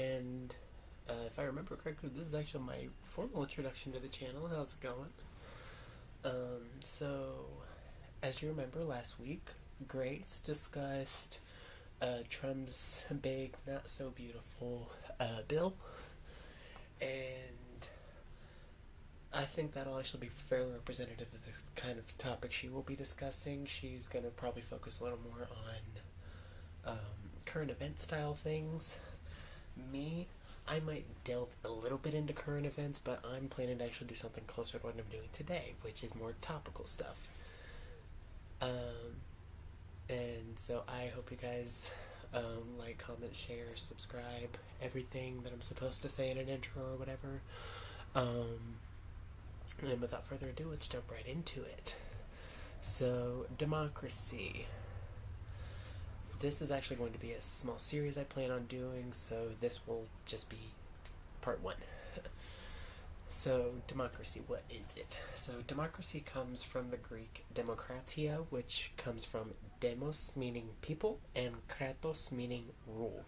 And if I remember correctly, this is actually my formal introduction to the channel. How's it going? So, as you remember last week, Grace discussed Trump's big, not so beautiful bill, and I think that'll actually be fairly representative of the kind of topic she will be discussing. She's going to probably focus a little more on current event style things. Me, I might delve a little bit into current events, but I'm planning to actually do something closer to what I'm doing today, which is more topical stuff. And so I hope you guys like, comment, share, subscribe, everything that I'm supposed to say in an intro or whatever. And without further ado, let's jump right into it. So, democracy. This is actually going to be a small series I plan on doing, so this will just be part 1. So, democracy, what is it? So, democracy comes from the Greek demokratia, which comes from demos, meaning people, and kratos, meaning rule.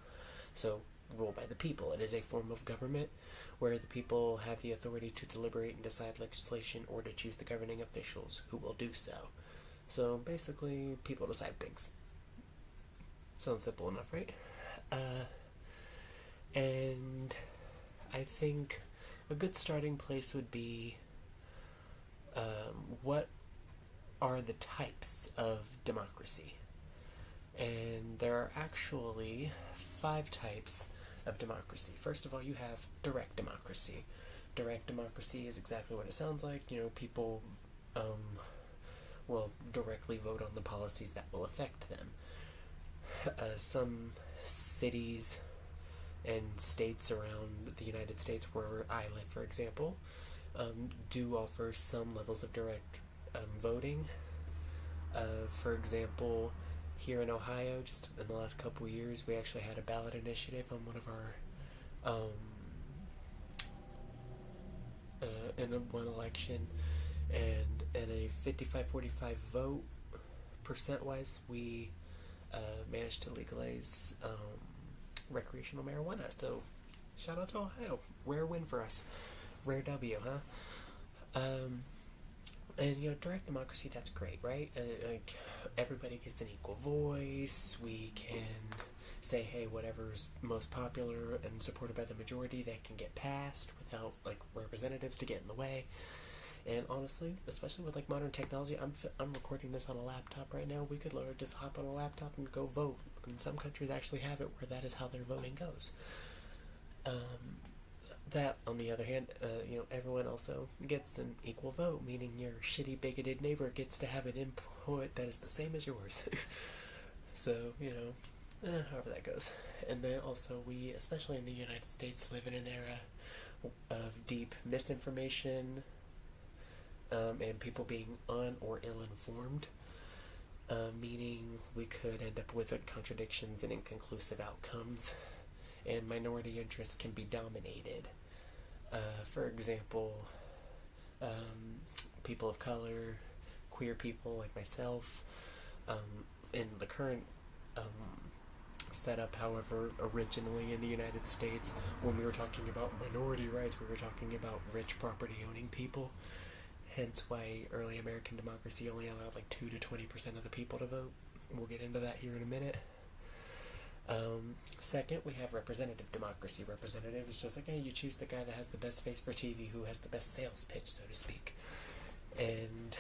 So, rule by the people. It is a form of government where the people have the authority to deliberate and decide legislation or to choose the governing officials who will do so. So, basically, people decide things. Sounds simple enough, right? And I think a good starting place would be what are the types of democracy? And there are actually 5 types of democracy. First of all, you have direct democracy. Direct democracy is exactly what it sounds like. People will directly vote on the policies that will affect them. Some cities and states around the United States, where I live, for example, do offer some levels of direct voting. For example, here in Ohio, just in the last couple of years, we actually had a ballot initiative on one of our in one election, and in a 55-45 vote, percent-wise, we managed to legalize recreational marijuana. So, shout out to Ohio. Rare win for us. Rare W, huh? And, direct democracy, that's great, right? Like, everybody gets an equal voice. We can say, hey, whatever's most popular and supported by the majority, that can get passed without, like, representatives to get in the way. And honestly, especially with, like, modern technology, I'm recording this on a laptop right now. We could literally just hop on a laptop and go vote. And some countries actually have it where that is how their voting goes. That, on the other hand, everyone also gets an equal vote, meaning your shitty, bigoted neighbor gets to have an input that is the same as yours. So, however that goes. And then also, we, especially in the United States, live in an era of deep misinformation, and people being or ill-informed, meaning we could end up with contradictions and inconclusive outcomes, and minority interests can be dominated. For example, people of color, queer people like myself, in the current setup, however, originally in the United States, when we were talking about minority rights, we were talking about rich property-owning people. Hence why early American democracy only allowed like 2 to 20% of the people to vote. We'll get into that here in a minute. Second, we have representative democracy. Representative is just like, hey, you choose the guy that has the best face for TV, who has the best sales pitch, so to speak. And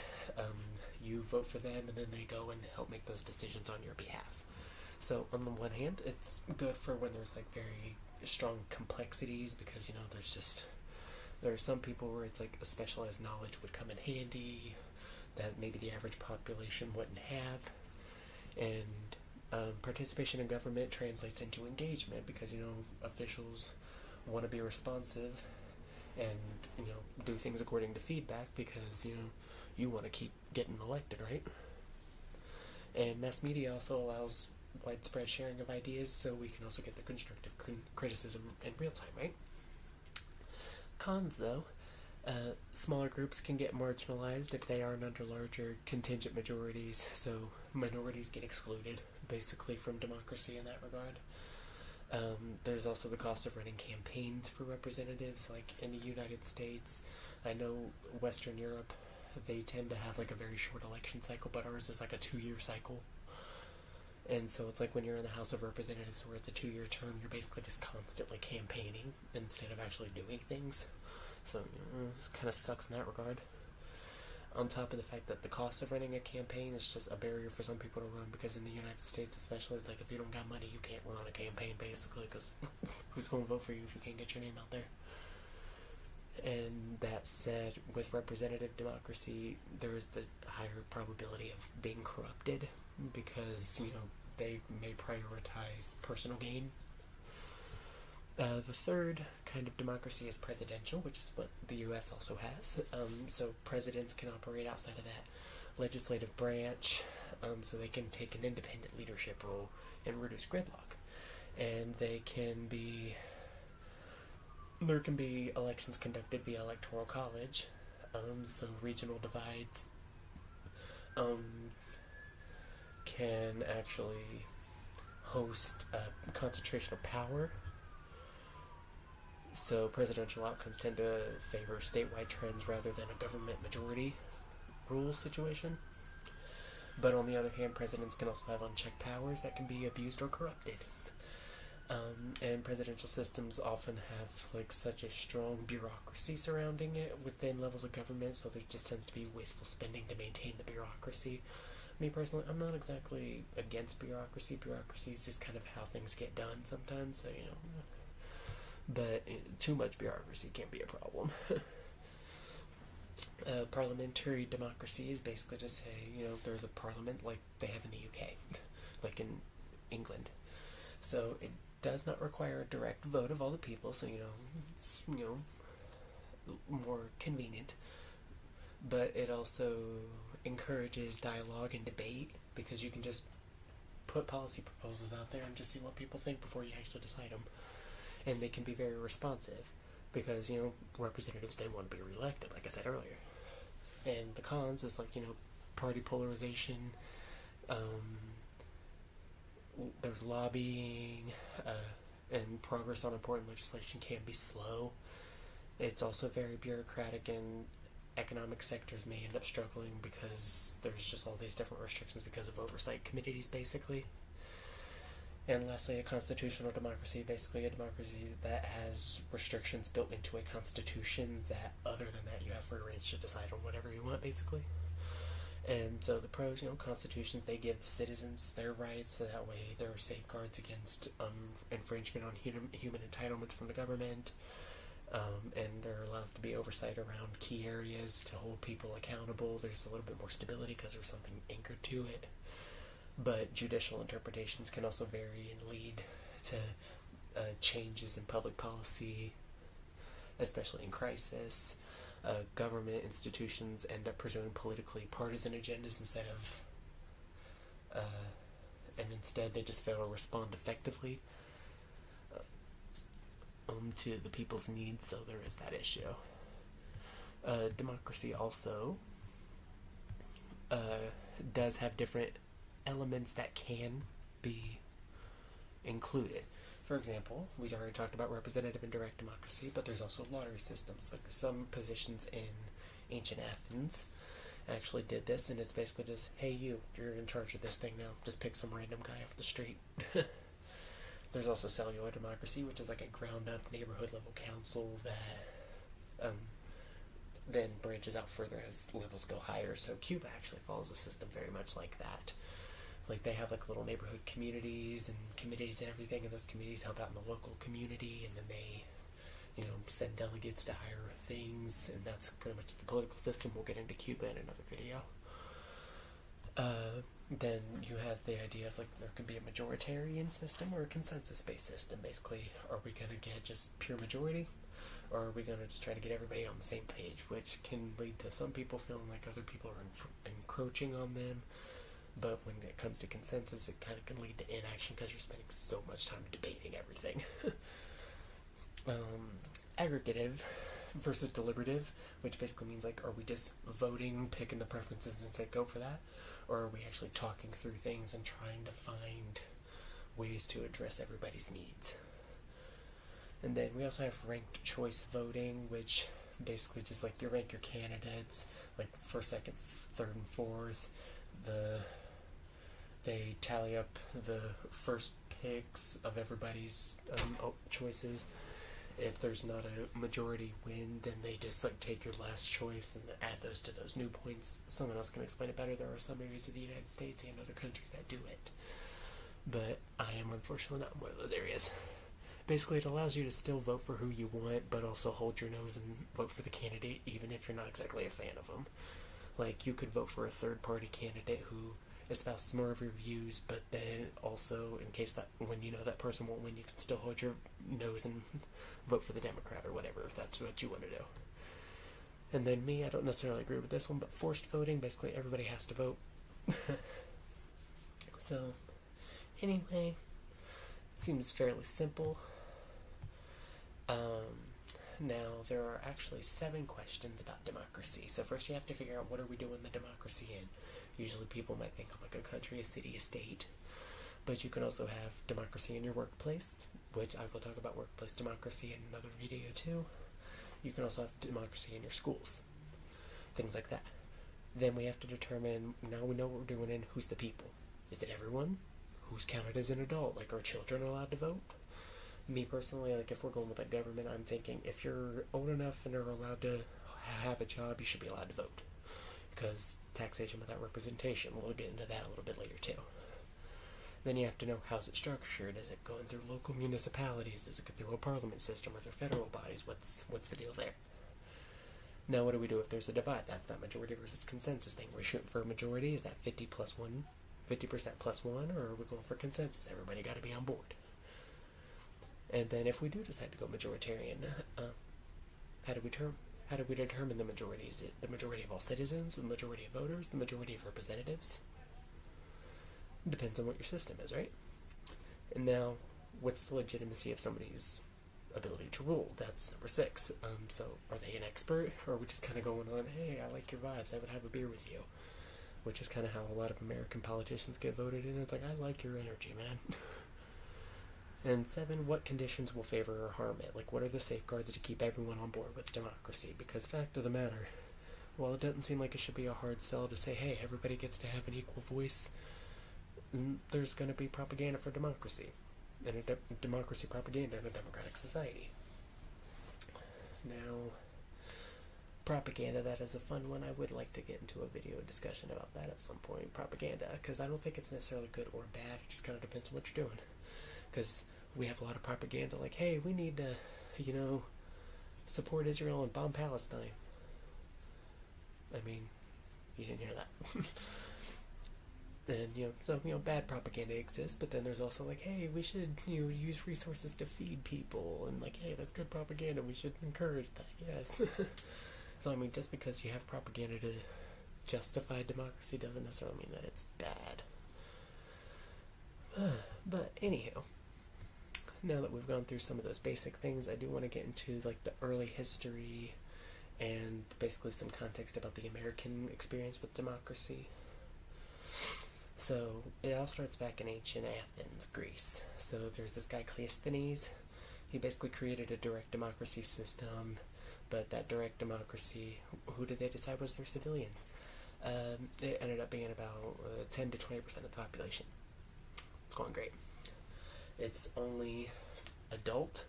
you vote for them, and then they go and help make those decisions on your behalf. So on the one hand, it's good for when there's like very strong complexities, because, there are some people where it's like a specialized knowledge would come in handy that maybe the average population wouldn't have. And participation in government translates into engagement, because, officials want to be responsive and, do things according to feedback, because, you want to keep getting elected, right? And mass media also allows widespread sharing of ideas, so we can also get the constructive criticism in real time, right? Cons, though, smaller groups can get marginalized if they aren't under larger contingent majorities, so minorities get excluded, basically, from democracy in that regard. There's also the cost of running campaigns for representatives, like in the United States. I know Western Europe, they tend to have like a very short election cycle, but ours is like a 2-year cycle. And so it's like when you're in the House of Representatives where it's a 2-year term, you're basically just constantly campaigning instead of actually doing things. So it kind of sucks in that regard. On top of the fact that the cost of running a campaign is just a barrier for some people to run, because in the United States especially, it's like if you don't got money, you can't run a campaign basically, because who's going to vote for you if you can't get your name out there? And that said, with representative democracy, there is the higher probability of being corrupted, because, they may prioritize personal gain. The third kind of democracy is presidential, which is what the U.S. also has. So presidents can operate outside of that legislative branch, so they can take an independent leadership role and reduce gridlock. And there can be elections conducted via electoral college, so regional divides can actually host a concentration of power. So presidential outcomes tend to favor statewide trends rather than a government majority rule situation. But on the other hand, presidents can also have unchecked powers that can be abused or corrupted. And presidential systems often have like such a strong bureaucracy surrounding it within levels of government, so there just tends to be wasteful spending to maintain the bureaucracy. Me personally, I'm not exactly against bureaucracy. Bureaucracy is just kind of how things get done sometimes, so but too much bureaucracy can be a problem. Parliamentary democracy is basically just, there's a parliament like they have in the UK, like in England. So it does not require a direct vote of all the people, so, it's, more convenient. But it also encourages dialogue and debate, because you can just put policy proposals out there and just see what people think before you actually decide them. And they can be very responsive, because, representatives, they want to be reelected, like I said earlier. And the cons is, like, party polarization, there's lobbying, and progress on important legislation can be slow. It's also very bureaucratic, and economic sectors may end up struggling because there's just all these different restrictions because of oversight committees, basically. And lastly, a constitutional democracy, basically a democracy that has restrictions built into a constitution that, other than that, you have free range to decide on whatever you want, basically. And so the pros, constitutions, they give the citizens their rights, so that way there are safeguards against infringement on human entitlements from the government, and there allows to be oversight around key areas to hold people accountable. There's a little bit more stability because there's something anchored to it. But judicial interpretations can also vary and lead to changes in public policy, especially in crisis. Government institutions end up pursuing politically partisan agendas instead they just fail to respond effectively to the people's needs, so there is that issue. Democracy also does have different elements that can be included. For example, we already talked about representative and direct democracy, but there's also lottery systems. Like some positions in ancient Athens actually did this, and it's basically just, hey, you're in charge of this thing now. Just pick some random guy off the street. There's also cellular democracy, which is like a ground-up neighborhood-level council that then branches out further as levels go higher. So Cuba actually follows a system very much like that. Like, they have, like, little neighborhood communities and committees and everything, and those committees help out in the local community, and then they, send delegates to higher things, and that's pretty much the political system. We'll get into Cuba in another video. Then you have the idea of, like, there can be a majoritarian system or a consensus-based system. Basically, are we going to get just pure majority, or are we going to just try to get everybody on the same page, which can lead to some people feeling like other people are encroaching on them. But when it comes to consensus, it kind of can lead to inaction because you're spending so much time debating everything. Aggregative versus deliberative, which basically means, like, are we just voting, picking the preferences and say go for that? Or are we actually talking through things and trying to find ways to address everybody's needs? And then we also have ranked choice voting, which basically just like you rank your candidates, like first, second, third, and fourth. They tally up the first picks of everybody's choices. If there's not a majority win, then they just like take your last choice and add those to those new points. Someone else can explain it better. There are some areas of the United States and other countries that do it, but I am unfortunately not in one of those areas. Basically, it allows you to still vote for who you want, but also hold your nose and vote for the candidate, even if you're not exactly a fan of them. Like, you could vote for a third-party candidate who espouses more of your views, but then also, in case that when you know that person won't win, you can still hold your nose and vote for the Democrat or whatever, if that's what you want to do. And then me, I don't necessarily agree with this one, but forced voting, basically everybody has to vote. So, anyway, seems fairly simple. Now, there are actually 7 questions about democracy. So first you have to figure out, what are we doing the democracy in? Usually people might think of like a country, a city, a state. But you can also have democracy in your workplace, which I will talk about workplace democracy in another video too. You can also have democracy in your schools. Things like that. Then we have to determine, now we know what we're doing in who's the people. Is it everyone? Who's counted as an adult? Like, are children allowed to vote? Me personally, like, if we're going with like government, I'm thinking if you're old enough and are allowed to have a job, you should be allowed to vote. Because taxation without representation, we'll get into that a little bit later too. Then you have to know, how's it structured? Is it going through local municipalities? Does it go through a parliament system or through federal bodies? What's the deal there? Now, what do we do if there's a divide? That's that majority versus consensus thing. We're shooting for a majority. Is that 50 plus 1, 50% plus 1, or are we going for consensus? Everybody got to be on board. And then if we do decide to go majoritarian, how do we determine the majority? Is it the majority of all citizens, the majority of voters, the majority of representatives? It depends on what your system is, right? And now, what's the legitimacy of somebody's ability to rule? That's number 6. So, are they an expert, or are we just kind of going on, hey, I like your vibes, I would have a beer with you? Which is kind of how a lot of American politicians get voted in. It's like, I like your energy, man. And 7, what conditions will favor or harm it? Like, what are the safeguards to keep everyone on board with democracy? Because fact of the matter, while it doesn't seem like it should be a hard sell to say, hey, everybody gets to have an equal voice, there's going to be propaganda for democracy. And democracy propaganda in a democratic society. Now, propaganda, that is a fun one. I would like to get into a video discussion about that at some point. Propaganda, because I don't think it's necessarily good or bad. It just kind of depends on what you're doing. Because we have a lot of propaganda like, hey, we need to, support Israel and bomb Palestine. I mean, you didn't hear that. And, so, bad propaganda exists, but then there's also like, hey, we should, use resources to feed people, and like, hey, that's good propaganda, we should encourage that, yes. So, I mean, just because you have propaganda to justify democracy doesn't necessarily mean that it's bad. But, anyhow, now that we've gone through some of those basic things, I do want to get into, like, the early history and basically some context about the American experience with democracy. So, it all starts back in ancient Athens, Greece. So, there's this guy, Cleisthenes. He basically created a direct democracy system, but that direct democracy, who did they decide was their civilians? It ended up being about 10 to 20% of the population. It's going great. It's only adult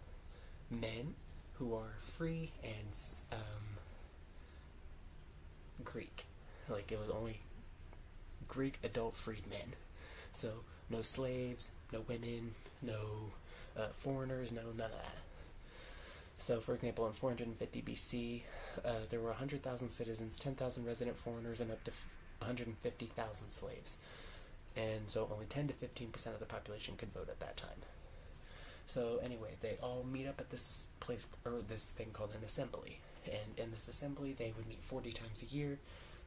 men who are free and Greek. Like, it was only Greek adult freed men. So, no slaves, no women, no foreigners, none of that. So, for example, in 450 BC, there were 100,000 citizens, 10,000 resident foreigners, and up to 150,000 slaves. And so only 10 to 15% of the population could vote at that time. So anyway, they all meet up at this place, or this thing called an assembly. And in this assembly, they would meet 40 times a year,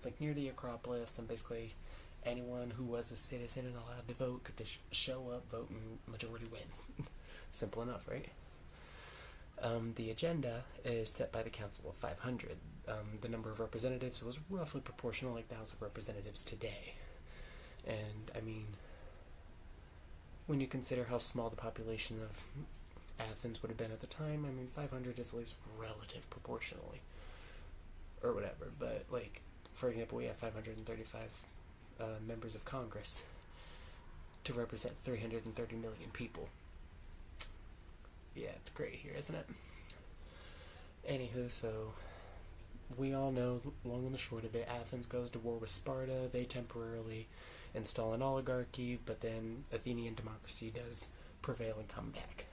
like near the Acropolis, and basically anyone who was a citizen and allowed to vote could just show up, vote, and majority wins. Simple enough, right? The agenda is set by the Council of 500. The number of representatives was roughly proportional like the House of Representatives today. And, I mean, when you consider how small the population of Athens would have been at the time. I mean, 500 is at least relative proportionally, or whatever. But, like, for example, we have 535 members of Congress to represent 330 million people. Yeah, it's great here, isn't it? Anywho, so we all know, long and the short of it, Athens goes to war with Sparta. They temporarily install an oligarchy, but then Athenian democracy does prevail and come back.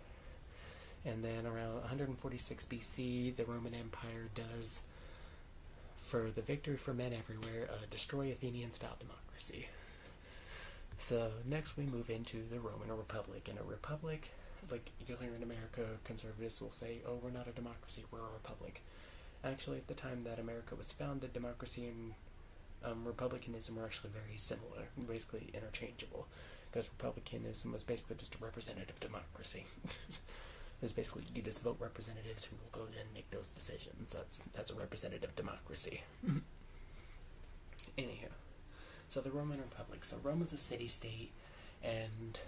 And then around 146 BC, the Roman Empire does, for the victory for men everywhere, destroy Athenian-style democracy. So next we move into the Roman Republic. In a republic, like you'll hear in America, conservatives will say, oh, we're not a democracy, we're a republic. Actually, at the time that America was founded, democracy and republicanism were actually very similar, basically interchangeable, because republicanism was basically just a representative democracy. It was basically, you just vote representatives who will go in and make those decisions. That's a representative democracy. Anyhow, so the Roman Republic. So Rome was a city-state, and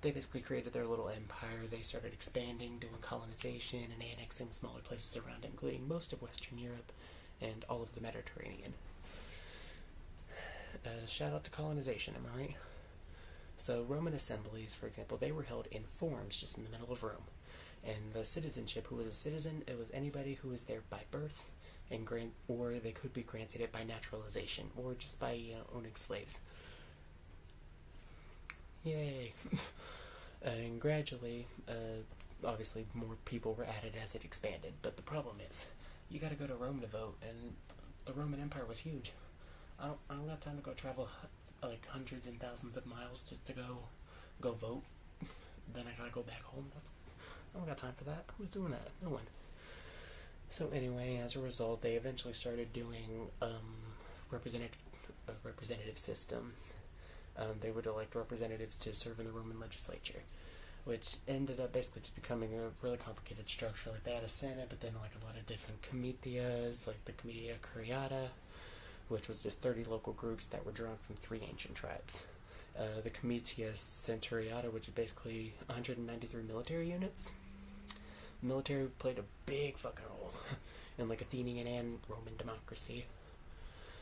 they basically created their little empire. They started expanding, doing colonization, and annexing smaller places around it, including most of Western Europe and all of the Mediterranean. Shout out to colonization, am I right? So Roman assemblies, for example, they were held in forums just in the middle of Rome. And the citizenship, who was a citizen, it was anybody who was there by birth, and or they could be granted it by naturalization, or just by owning slaves. Yay! And gradually, obviously, more people were added as it expanded. But the problem is, you gotta go to Rome to vote, and the Roman Empire was huge. I don't have time to go travel like hundreds and thousands of miles just to go vote. Then I gotta go back home. I don't got time for that. Who's doing that? No one. So anyway, as a result, they eventually started doing a representative system. They would elect representatives to serve in the Roman legislature, which ended up basically just becoming a really complicated structure. Like, they had a senate, but then like a lot of different comitias, like the Comitia Curiata, which was just 30 local groups that were drawn from 3 ancient tribes. The Comitia Centuriata, which is basically 193 military units. The military played a big fucking role in like Athenian and Roman democracy.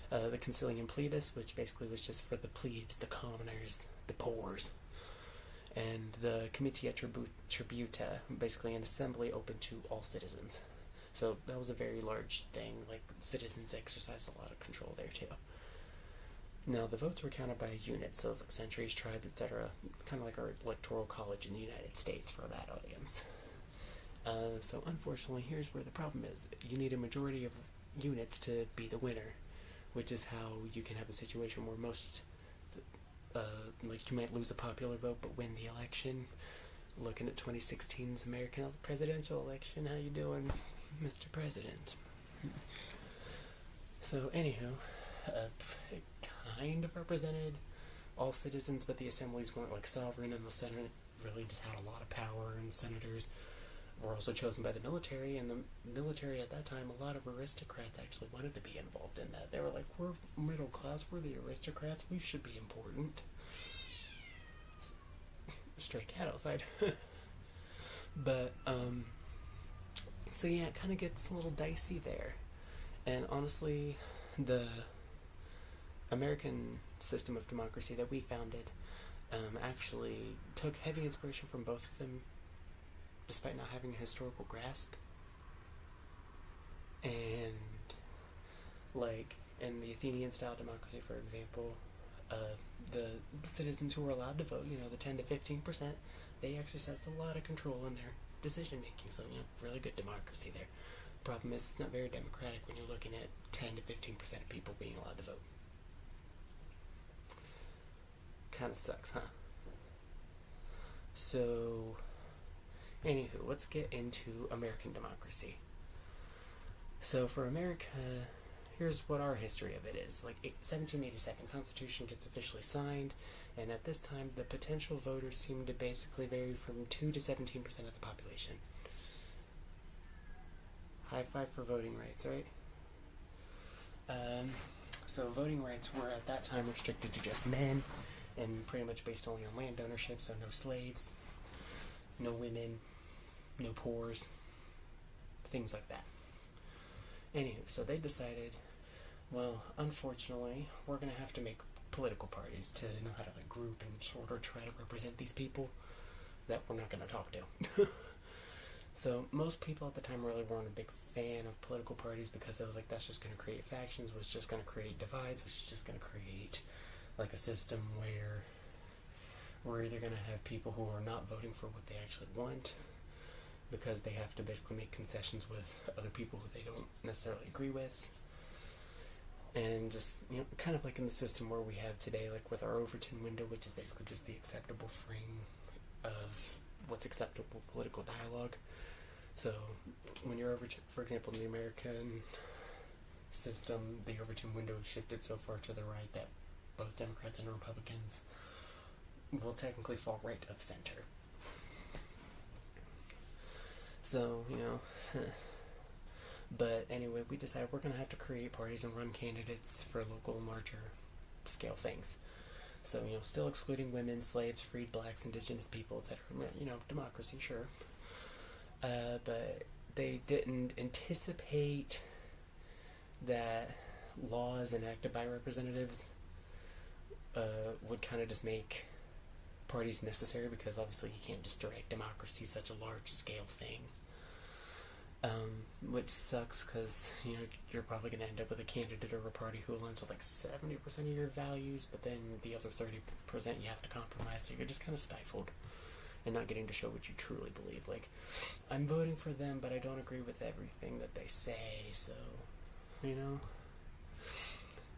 The Concilium Plebis, which basically was just for the plebes, the commoners, the poors. And the Comitia Tributa, basically an assembly open to all citizens. So that was a very large thing, like citizens exercised a lot of control there too. Now the votes were counted by units, so it was like centuries, tribes, etc. Kind of like our electoral college in the United States for that audience. So unfortunately, here's where the problem is. You need a majority of units to be the winner, which is how you can have a situation where most, like you might lose a popular vote but win the election. Looking at 2016's American presidential election, how you doing, Mr. President? So, anywho, it kind of represented all citizens, but the assemblies weren't like sovereign, and the Senate really just had a lot of power, and senators were also chosen by the military, and the military at that time, a lot of aristocrats actually wanted to be involved in that. They were like, we're middle class, we're the aristocrats, we should be important. Stray cat outside. But, so yeah, it kind of gets a little dicey there. And honestly, the American system of democracy that we founded actually took heavy inspiration from both of them, despite not having a historical grasp. And, like, in the Athenian-style democracy, for example, the citizens who were allowed to vote, the 10 to 15%, they exercised a lot of control in their decision-making, so, really good democracy there. Problem is, it's not very democratic when you're looking at 10 to 15% of people being allowed to vote. Kind of sucks, huh? So, anywho, let's get into American democracy. So, for America, here's what our history of it is. Like, 1787, Constitution gets officially signed, and at this time, the potential voters seem to basically vary from 2 to 17% of the population. High five for voting rights, right? So voting rights were at that time restricted to just men, and pretty much based only on land ownership, so no slaves. no women, no pores, things like that. Anywho, so they decided, well, unfortunately, we're going to have to make political parties to know how to like group and sort of try to represent these people that we're not going to talk to. So most people at the time really weren't a big fan of political parties because they was like, that's just going to create factions, which is just going to create divides, which is just going to create like a system where we're either going to have people who are not voting for what they actually want because they have to basically make concessions with other people who they don't necessarily agree with. And just, you know, kind of like in the system where we have today, like with our Overton window, which is basically just the acceptable frame of what's acceptable political dialogue. So when you're over, for example, in the American system, the Overton window is shifted so far to the right that both Democrats and Republicans will technically fall right of center. So, you know, but anyway, we decided we're going to have to create parties and run candidates for local and larger scale things. So, you know, still excluding women, slaves, freed blacks, indigenous people, etc. You know, democracy, sure. But they didn't anticipate that laws enacted by representatives would kind of just make parties necessary, because obviously you can't just direct democracy, such a large scale thing. Which sucks because, you know, you're probably going to end up with a candidate or a party who aligns with like 70% of your values, but then the other 30% you have to compromise, so you're just kind of stifled and not getting to show what you truly believe. Like, I'm voting for them, but I don't agree with everything that they say, so, you know.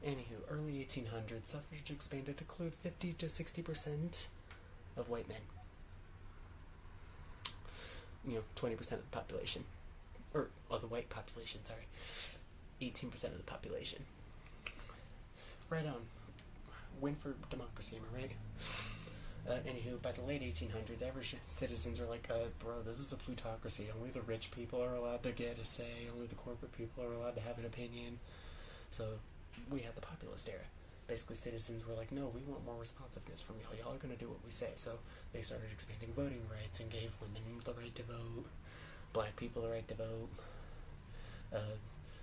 Anywho, early 1800s, suffrage expanded to include 50 to 60% of white men. You know, 20% of the population. Or, the white population, sorry. 18% of the population. Right on. Win for democracy, am I right? Anywho, by the late 1800s, average citizens are like, bro, this is a plutocracy. Only the rich people are allowed to get a say. Only the corporate people are allowed to have an opinion. So, we had the populist era. Basically, citizens were like, no, we want more responsiveness from y'all. Y'all are going to do what we say. So, they started expanding voting rights and gave women the right to vote, black people the right to vote.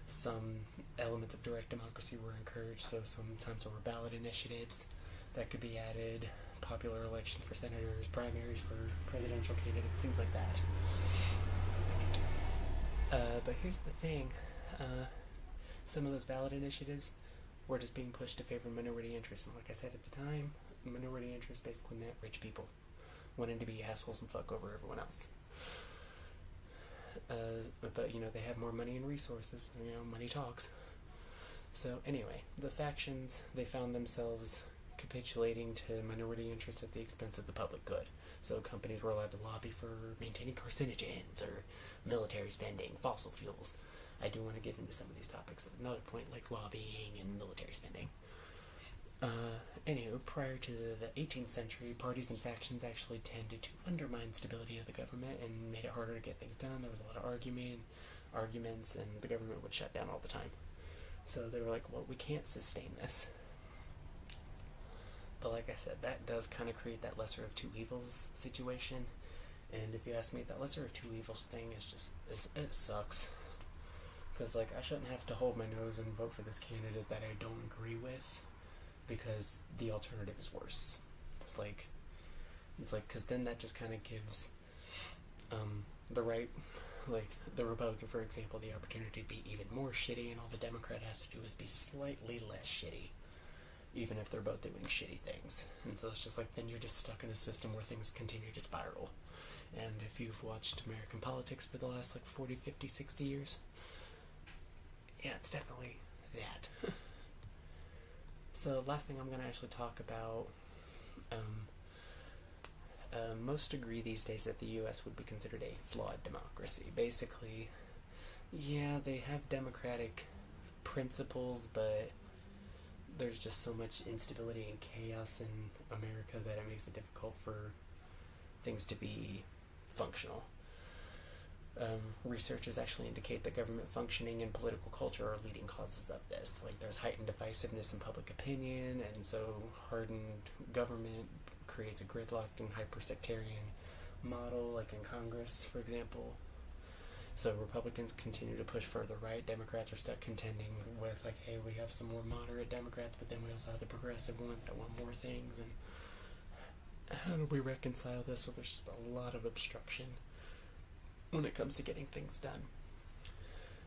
Some elements of direct democracy were encouraged, so sometimes there were ballot initiatives that could be added, popular elections for senators, primaries for presidential candidates, things like that. But here's the thing. Some of those ballot initiatives were just being pushed to favor minority interests, and like I said at the time, minority interests basically meant rich people wanting to be assholes and fuck over everyone else. But, you know, they have more money and resources. You know, money talks. So, anyway, the factions, they found themselves capitulating to minority interests at the expense of the public good. So, companies were allowed to lobby for maintaining carcinogens or military spending, fossil fuels. I do want to get into some of these topics at another point, like lobbying and military spending. Anywho, prior to the 18th century, parties and factions actually tended to undermine stability of the government and made it harder to get things done. There was a lot of arguments, and the government would shut down all the time. So they were like, well, we can't sustain this. But like I said, that does kind of create that lesser of two evils situation. And if you ask me, that lesser of two evils thing is just, it sucks. Because, like, I shouldn't have to hold my nose and vote for this candidate that I don't agree with, because the alternative is worse. Like, it's like, because then that just kind of gives the right, like, the Republican, for example, the opportunity to be even more shitty, and all the Democrat has to do is be slightly less shitty, even if they're both doing shitty things. And so it's just like, then you're just stuck in a system where things continue to spiral. And if you've watched American politics for the last, like, 40, 50, 60 years, yeah, it's definitely that. So, last thing I'm going to actually talk about, most agree these days that the U.S. would be considered a flawed democracy. Basically, yeah, they have democratic principles, but there's just so much instability and chaos in America that it makes it difficult for things to be functional. Researchers actually indicate that government functioning and political culture are leading causes of this. Like, there's heightened divisiveness in public opinion, and so hardened government creates a gridlocked and hyper-sectarian model, like in Congress, for example. So Republicans continue to push further right. Democrats are stuck contending with, like, hey, we have some more moderate Democrats, but then we also have the progressive ones that want more things. And how do we reconcile this? So there's just a lot of obstruction when it comes to getting things done.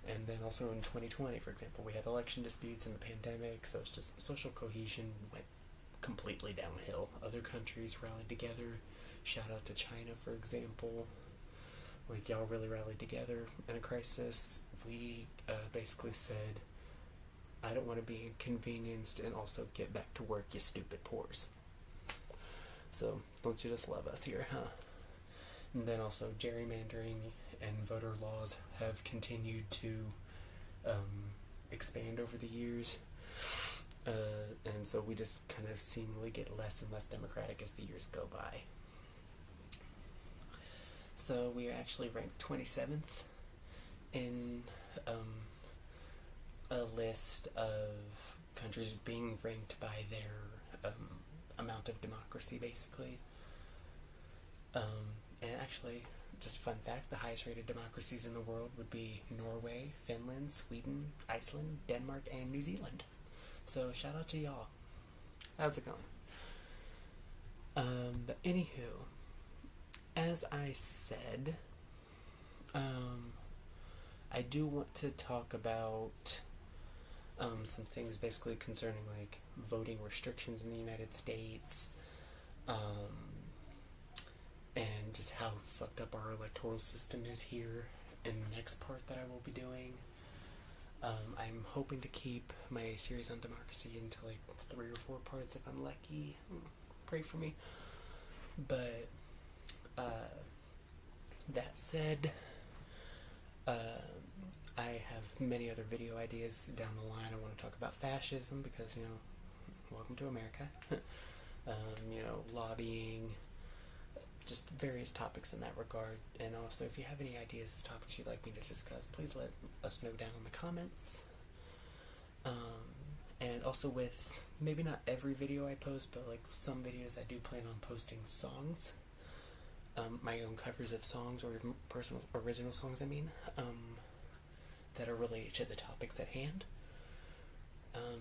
And then also in 2020, for example, we had election disputes and the pandemic, so it's just social cohesion went completely downhill. Other countries rallied together. Shout out to China, for example. Like, y'all really rallied together in a crisis. We basically said, I don't want to be inconvenienced, and also get back to work, you stupid pores. So, don't you just love us here, huh? And then also gerrymandering and voter laws have continued to expand over the years. And so we just kind of seemingly get less and less democratic as the years go by. So we are actually ranked 27th in a list of countries being ranked by their amount of democracy, basically. And actually, just fun fact, the highest rated democracies in the world would be Norway, Finland, Sweden, Iceland, Denmark, and New Zealand. So shout out to y'all. How's it going? But anywho, as I said, I do want to talk about some things basically concerning, like, voting restrictions in the United States, and just how fucked up our electoral system is here in the next part that I will be doing. I'm hoping to keep my series on democracy into like 3 or 4 parts if I'm lucky. Pray for me. But that said, I have many other video ideas down the line. I want to talk about fascism because, you know, welcome to America. You know, lobbying, just various topics in that regard. And also, if you have any ideas of topics you'd like me to discuss, please let us know down in the comments. And also, with maybe not every video I post, but like some videos I do plan on posting songs, my own covers of songs, or even personal original songs, that are related to the topics at hand.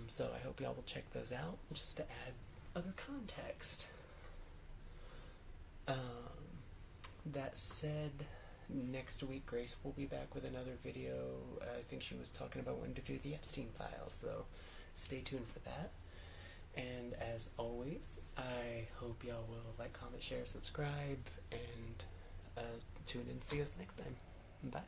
So I hope y'all will check those out just to add other context. That said, next week Grace will be back with another video. I think she was talking about when to do the Epstein files, so stay tuned for that. And as always, I hope y'all will like, comment, share, subscribe, and tune in and see us next time. Bye.